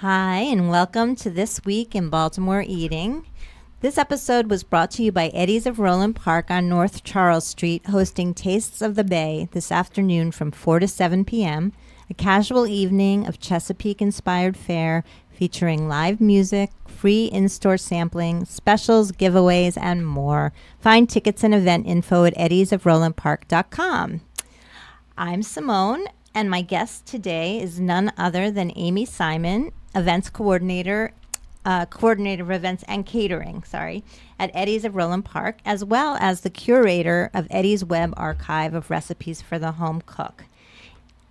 Hi, and welcome to This Week in Baltimore Eating. This episode was brought to you by Eddie's of Roland Park on North Charles Street, hosting Tastes of the Bay this afternoon from 4 to 7 p.m., a casual evening of Chesapeake-inspired fare featuring live music, free in-store sampling, specials, giveaways, and more. Find tickets and event info at eddiesofrolandpark.com. I'm Simone, and my guest today is none other than Amy Simon, events coordinator of events and catering, at Eddie's of Roland Park, as well as the curator of Eddie's web archive of recipes for the home cook.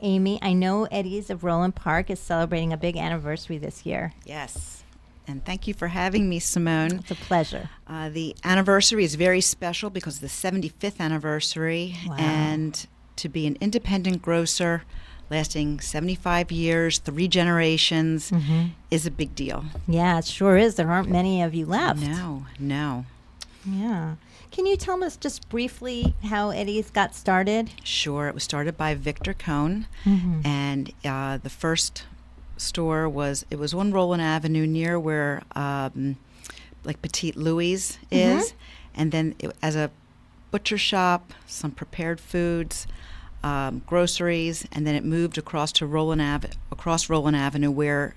Amy, I know Eddie's of Roland Park is celebrating a big anniversary this year. Yes, and thank you for having me, Simone. It's a pleasure. The anniversary is very special because it's the 75th anniversary, Wow. and to be an independent grocer lasting 75 years, 3 generations, is a big deal. Yeah, it sure is. There aren't many of you left. No. Yeah. Can you tell us just briefly how Eddie's got started? Sure. It was started by Victor Cohn, and the first store was on Roland Avenue near where like Petite Louis is, and then as a butcher shop, some prepared foods, groceries, and then it moved across Roland Avenue where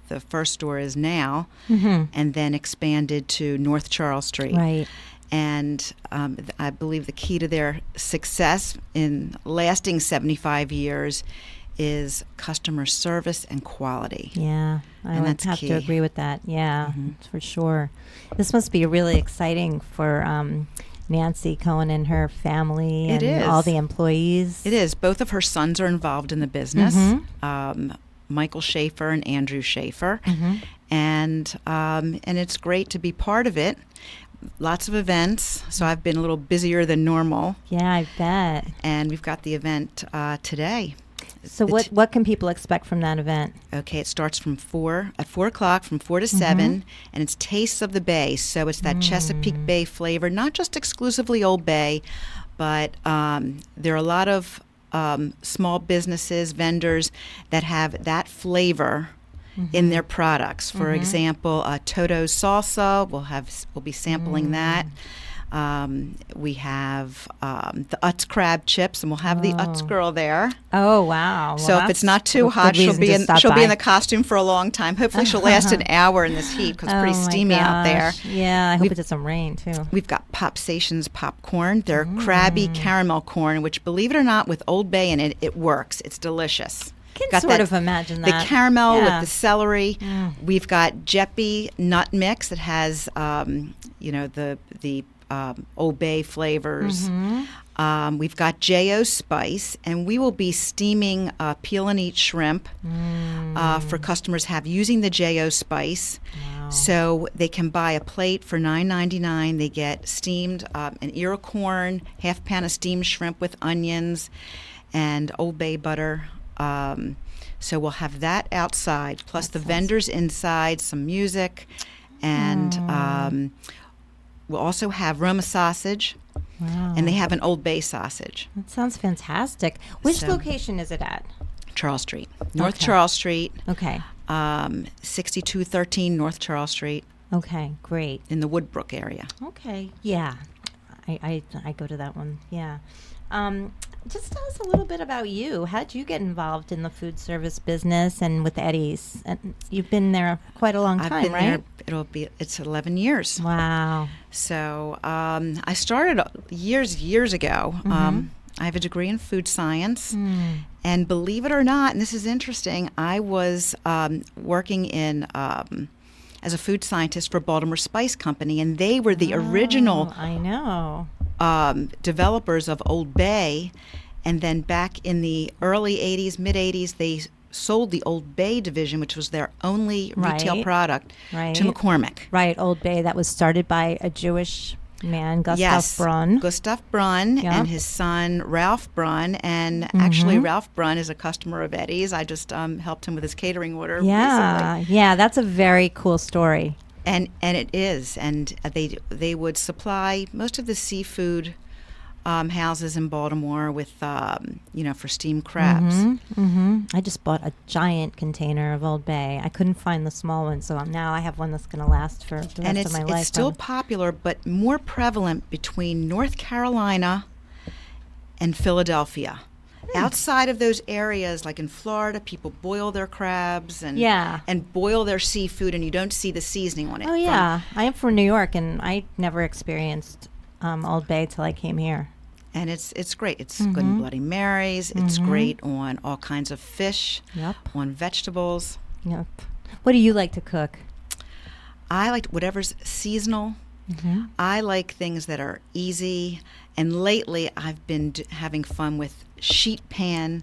the first store is now, and then expanded to North Charles Street. Right. And I believe the key to their success in lasting 75 years is customer service and quality. Yeah, I would have to agree with that. Yeah, for sure. This must be really exciting for Nancy Cohen and her family and all the employees. It is. Both of her sons are involved in the business, Michael Schaefer and Andrew Schaefer, and it's great to be part of it. Lots of events, so I've been a little busier than normal. Yeah, I bet. And we've got the event today. So what can people expect from that event? Okay, it starts from 4 o'clock, from 4 to 7, and it's Tastes of the Bay. So it's that Chesapeake Bay flavor, not just exclusively Old Bay, but there are a lot of small businesses, vendors that have that flavor in their products. For example, Toto's salsa, we'll be sampling that. We have the Utz crab chips, and we'll have the Utz girl there. Oh, wow. Well, so if it's not too hot, she'll be in the costume for a long time. Hopefully she'll last an hour in this heat because it's pretty steamy out there. Yeah, I hope it does some rain too. We've got Popsations popcorn. They're crabby caramel corn, which, believe it or not, with Old Bay in it, it works. It's delicious. Can sort of imagine that. The caramel with the celery. We've got Jeppy nut mix that has, the Old Bay flavors. We've got J.O. spice, and we will be steaming peel and eat shrimp for customers using the J.O. spice. Wow. So they can buy a plate for $9.99. They get steamed an ear of corn, half pan of steamed shrimp with onions, and Old Bay butter. So we'll have that outside, plus the vendors inside, some music, and we'll also have Roma sausage. Wow. And they have an Old Bay sausage. That sounds fantastic. Which location is it at? Charles Street. North Charles Street. Okay. 6213 North Charles Street. Okay, great. In the Woodbrook area. Okay, yeah. I go to that one, yeah. Just tell us a little bit about you. How did you get involved in the food service business and with Eddie's? And you've been there quite a long time, I've been right? there. It's 11 years. Wow. So I started years ago. I have a degree in food science, and believe it or not, and this is interesting, I was working in as a food scientist for Baltimore Spice Company, and they were the original. I know. Developers of Old Bay, and then back in the early 80s, mid 80s, they sold the Old Bay division, which was their only retail product, to McCormick. Right, Old Bay, that was started by a Jewish man, Gustav Brunn. Gustav Brunn and his son Ralph Brunn, and actually Ralph Brunn is a customer of Eddie's. I just helped him with his catering order recently. Yeah, that's a very cool story. And it is, and they would supply most of the seafood houses in Baltimore with, for steamed crabs. I just bought a giant container of Old Bay. I couldn't find the small one, so now I have one that's going to last for the rest of my life. It's still popular, but more prevalent between North Carolina and Philadelphia. Outside of those areas, like in Florida, people boil their crabs and boil their seafood, and you don't see the seasoning on it. Oh, yeah. I am from New York, and I never experienced Old Bay till I came here. And it's great. It's good in Bloody Marys. It's great on all kinds of fish, on vegetables. Yep. What do you like to cook? I like whatever's seasonal. I like things that are easy. And lately, I've been having fun with sheet pan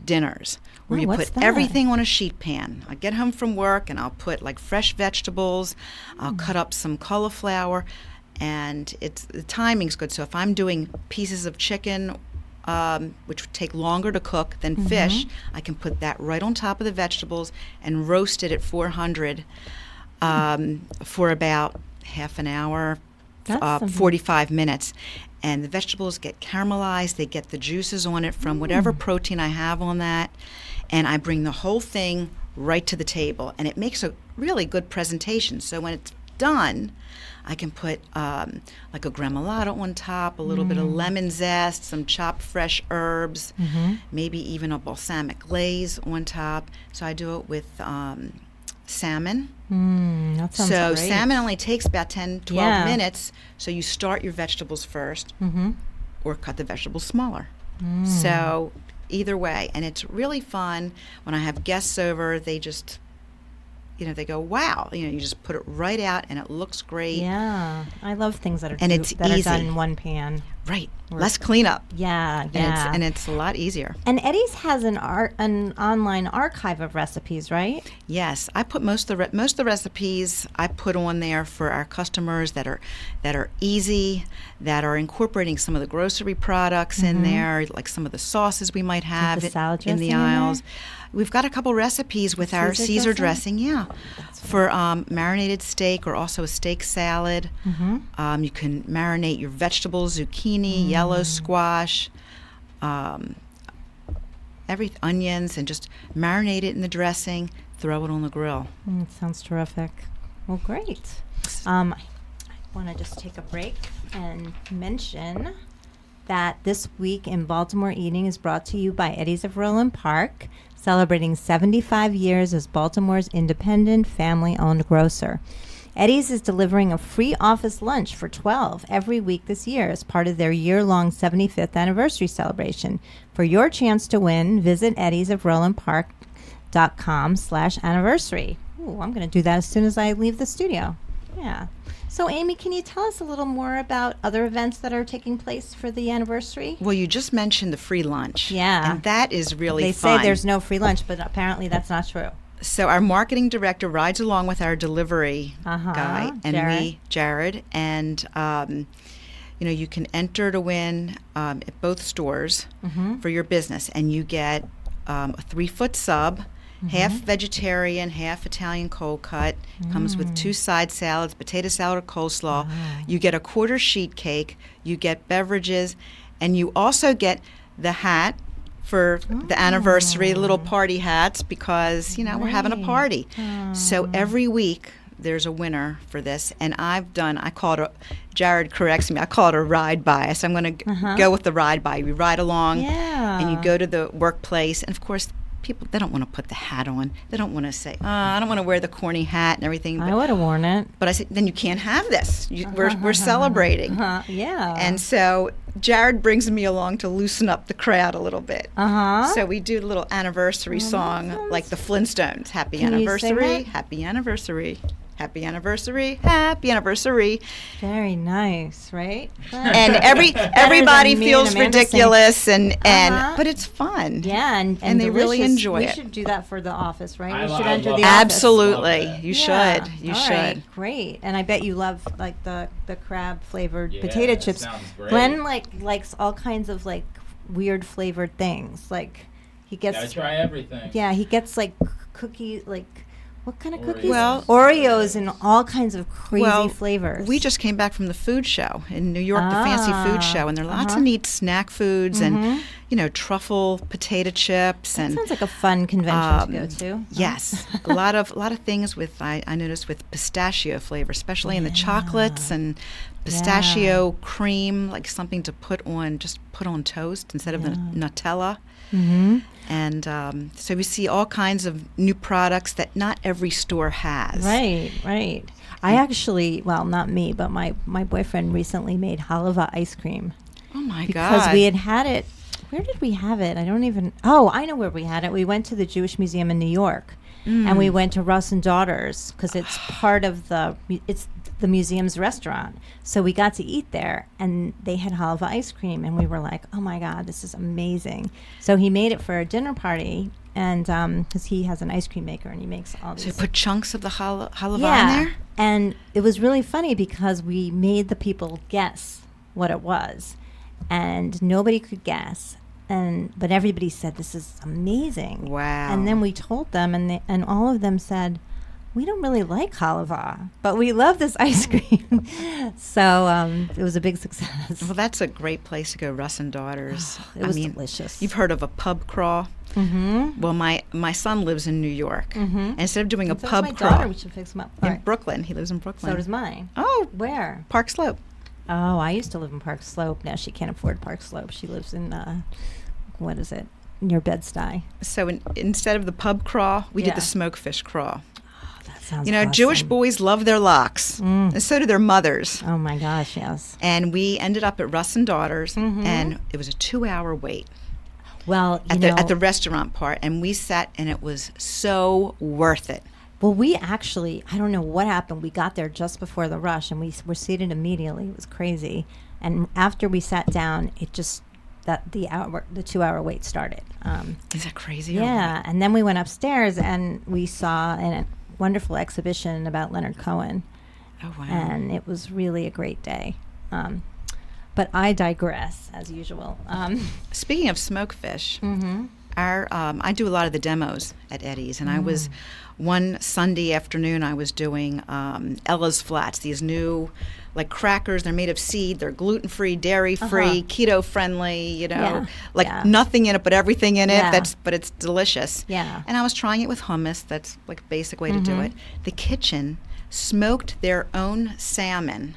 dinners, where you put everything on a sheet pan. I get home from work, and I'll put like fresh vegetables. I'll cut up some cauliflower, and the timing's good. So if I'm doing pieces of chicken, which would take longer to cook than fish, I can put that right on top of the vegetables and roast it at 400 for about half an hour, 45 minutes. And the vegetables get caramelized. They get the juices on it from whatever protein I have on that. And I bring the whole thing right to the table. And it makes a really good presentation. So when it's done, I can put like a gremolata on top, a little bit of lemon zest, some chopped fresh herbs, maybe even a balsamic glaze on top. So I do it with salmon. That sounds great. Salmon only takes about 10, 12 minutes. So you start your vegetables first or cut the vegetables smaller. So either way. And it's really fun. When I have guests over, they just, they go, wow. You just put it right out and it looks great. Yeah. I love things that are easy. Are done in one pan. Right. Less cleanup. Yeah. And it's a lot easier. And Eddie's has an online archive of recipes, right? Yes, I put most of the recipes I put on there for our customers that are easy, that are incorporating some of the grocery products in there, like some of the sauces we might have in the aisles. We've got a couple recipes with our Caesar dressing, for marinated steak or also a steak salad. You can marinate your vegetables, zucchini, yellow squash, onions, and just marinate it in the dressing, throw it on the grill. Sounds terrific. Well, great. I want to just take a break and mention that This Week in Baltimore Eating is brought to you by Eddie's of Roland Park, celebrating 75 years as Baltimore's independent, family-owned grocer. Eddie's is delivering a free office lunch for 12 every week this year as part of their year-long 75th anniversary celebration. For your chance to win, visit eddiesofrolandpark.com/anniversary. Ooh, I'm going to do that as soon as I leave the studio. Yeah. So, Amy, can you tell us a little more about other events that are taking place for the anniversary? Well, you just mentioned the free lunch. Yeah. And that is really They fun. say there's no free lunch, but apparently that's not true. So our marketing director rides along with our delivery guy, and Jared, and you can enter to win at both stores for your business, and you get a 3-foot sub, half vegetarian, half Italian cold cut. Comes with 2 side salads, potato salad or coleslaw. You get a quarter sheet cake. You get beverages, and you also get the hat for the anniversary, little party hats, because we're having a party. So every week there's a winner for this, and I call it Jared corrects me, I call it a ride by. So I'm going to go with the ride by. You ride along, and you go to the workplace, and of course people, they don't want to put the hat on. They don't want to say, I don't want to wear the corny hat and everything. But I would have worn it. But I said, then you can't have this. We're celebrating. Yeah. And so Jared brings me along to loosen up the crowd a little bit. So we do a little anniversary song like the Flintstones. Happy anniversary, happy anniversary. Happy anniversary, happy anniversary. Very nice, right? And everybody feels ridiculous, and but it's fun. Yeah, and they really enjoy it. We should do that for the office, right? We should enter the office. Absolutely, you should. You should. Right, great. And I bet you love like the crab flavored potato chips. Sounds great. Glenn likes all kinds of like weird flavored things. Like he gets. Gotta try everything. Yeah, he gets like cookie like What kind of cookies? Well, Oreos and all kinds of crazy flavors. We just came back from the food show in New York, the fancy food show, and there are lots of neat snack foods and, truffle potato chips. That and sounds like a fun convention to go to. Yes, a lot of things with I noticed with pistachio flavor, especially in the chocolates and pistachio cream, like something to put on toast instead of the Nutella. Mm-hmm. And so we see all kinds of new products that not every store has. Right. I actually, well, not me, but my boyfriend recently made Halva Ice Cream. Oh, my God. Because we had it. Where did we have it? I know where we had it. We went to the Jewish Museum in New York. And we went to Russ and Daughters because it's part of the museum's restaurant. So we got to eat there, and they had halva ice cream, and we were like, oh my God, this is amazing. So he made it for a dinner party, and because he has an ice cream maker, and he makes all these. So you put chunks of the halva in there? And it was really funny because we made the people guess what it was, and nobody could guess. But everybody said, this is amazing. Wow. And then we told them, and all of them said, we don't really like halva, but we love this ice cream. So it was a big success. Well, that's a great place to go, Russ and Daughters. It was delicious. You've heard of a pub crawl? Mm-hmm. Well, my son lives in New York. Mm-hmm. And instead of doing a pub my crawl. Daughter, we should fix him up. In Brooklyn. He lives in Brooklyn. So does mine. Oh. Where? Park Slope. Oh, I used to live in Park Slope. Now she can't afford Park Slope. She lives in, what is it, near Bed-Stuy. So instead of the pub crawl, we did the smokefish crawl. Sounds awesome. Jewish boys love their locks, and so do their mothers. Oh, my gosh, yes. And we ended up at Russ and Daughters, and it was a 2-hour wait. Well, at the restaurant part, and we sat, and it was so worth it. Well, we actually, I don't know what happened. We got there just before the rush, and we were seated immediately. It was crazy. And after we sat down, it just, the 2-hour wait started. Is that crazy? Yeah, and then we went upstairs, and we saw a wonderful exhibition about Leonard Cohen. Oh, wow. And it was really a great day. But I digress, as usual. Speaking of smokefish, I do a lot of the demos at Eddie's, and I was one Sunday afternoon. I was doing Ella's Flats, these new like crackers. They're made of seed. They're gluten-free, dairy-free, keto-friendly. Nothing in it, but everything in it. But it's delicious. Yeah. And I was trying it with hummus. That's like a basic way to do it. The kitchen smoked their own salmon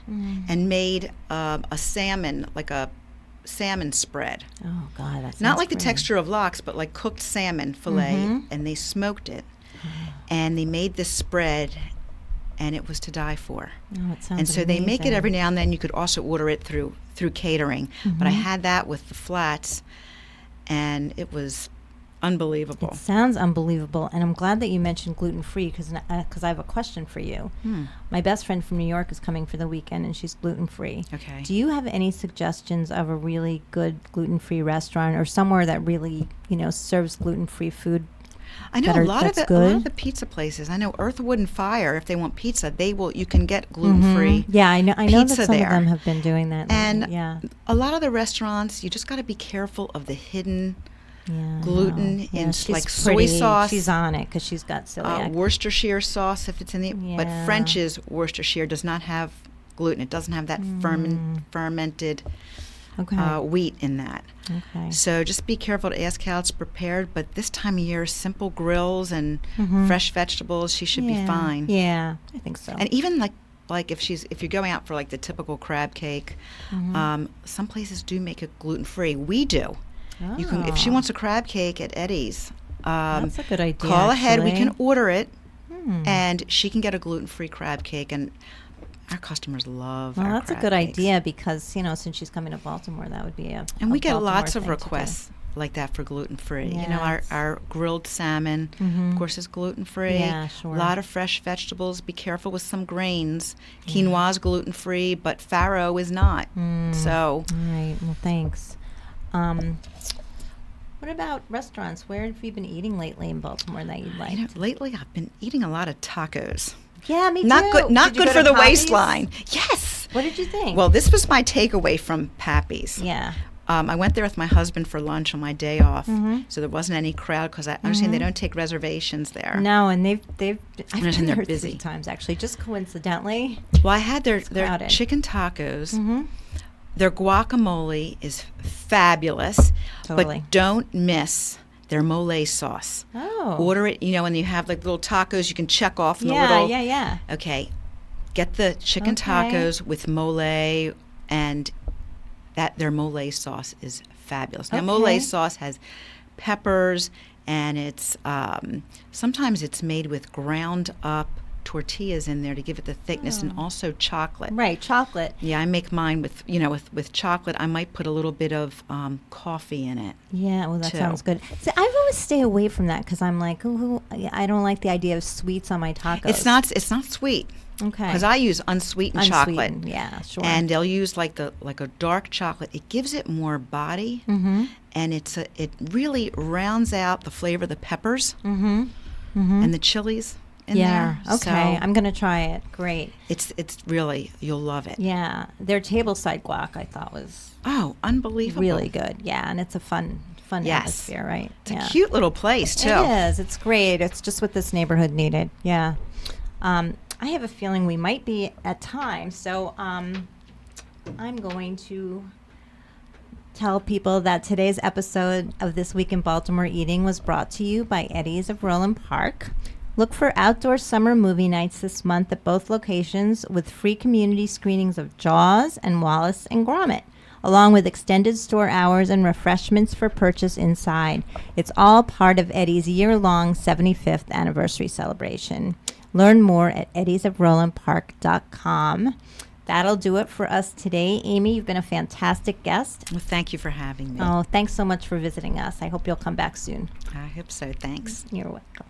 and made a salmon, like a salmon spread. Oh, God, that's not like the texture of lox, but like cooked salmon fillet, and they smoked it. And they made this spread, and it was to die for. Oh, it sounds and so amazing. They make it every now and then. You could also order it through catering. But I had that with the flats, and it was unbelievable. It sounds unbelievable, and I'm glad that you mentioned gluten-free because I have a question for you. My best friend from New York is coming for the weekend, and she's gluten-free. Okay. Do you have any suggestions of a really good gluten-free restaurant or somewhere that really, serves gluten-free food? I know a lot of the pizza places. I know Earth, Wood, and Fire. If they want pizza, you can get gluten-free. Yeah, I know that some there. of them have been doing that. And a lot of the restaurants, you just got to be careful of the hidden gluten in like soy sauce. She's on it because she's got celiac. Worcestershire sauce, if it's in the. But French's Worcestershire does not have gluten. It doesn't have that fermented wheat in that. Okay. So just be careful to ask how it's prepared. But this time of year, simple grills and fresh vegetables, she should be fine. Yeah, I think so. And even like if you're going out for like the typical crab cake, some places do make it gluten-free. We do. Oh. You can, if she wants a crab cake at Eddie's, that's a good idea. Call ahead. We can order it, and she can get a gluten-free crab cake. And our customers love our crab cakes. Well, that's a good idea because since she's coming to Baltimore, that would be and we get lots of requests like that for gluten-free. Yes. Our grilled salmon, of course, is gluten-free. Yeah, sure. A lot of fresh vegetables. Be careful with some grains. Quinoa is gluten-free, but farro is not. So. All right. Well, thanks. What about restaurants? Where have you been eating lately in Baltimore that you like? Lately I've been eating a lot of tacos. Yeah, me too. Not good for the waistline. Yes. What did you think? Well, this was my takeaway from Pappy's. Yeah. I went there with my husband for lunch on my day off, so there wasn't any crowd because I understand they don't take reservations there. No, and they've I've been they're there busy 3 times actually, just coincidentally. Well, I had their crowded. chicken tacos. Their guacamole is fabulous, Totally. but don't miss their mole sauce. Oh. Order it, when you have like little tacos you can check off in the Yeah, little. yeah. Okay, get the chicken Okay. tacos with mole, and their mole sauce is fabulous. Now, Okay. mole sauce has peppers, and it's sometimes it's made with ground up tortillas in there to give it the thickness, and also chocolate. Right, chocolate. Yeah, I make mine with with chocolate. I might put a little bit of coffee in it. Yeah, well, that too. sounds good. So I've always stay away from that because I'm like, I don't like the idea of sweets on my tacos. It's not sweet. Okay. Because I use unsweetened chocolate. Unsweetened, yeah, sure. And they'll use like a dark chocolate. It gives it more body, and it really rounds out the flavor of the peppers and the chilies in there. Okay, So I'm gonna try it. Great. it's really, you'll love it. Yeah, their tableside guac I thought was Oh, unbelievable! really good. Yeah, and it's a fun Yes. atmosphere, right? It's a cute little place too. It is. It's great. It's just what this neighborhood needed. Yeah. I have a feeling we might be at time, so I'm going to tell people that today's episode of This Week in Baltimore Eating was brought to you by Eddie's of Roland Park. Look for outdoor summer movie nights this month at both locations with free community screenings of Jaws and Wallace and Gromit, along with extended store hours and refreshments for purchase inside. It's all part of Eddie's year-long 75th anniversary celebration. Learn more at eddiesofrolandpark.com. That'll do it for us today. Amy, you've been a fantastic guest. Well, thank you for having me. Oh, thanks so much for visiting us. I hope you'll come back soon. I hope so. Thanks. You're welcome.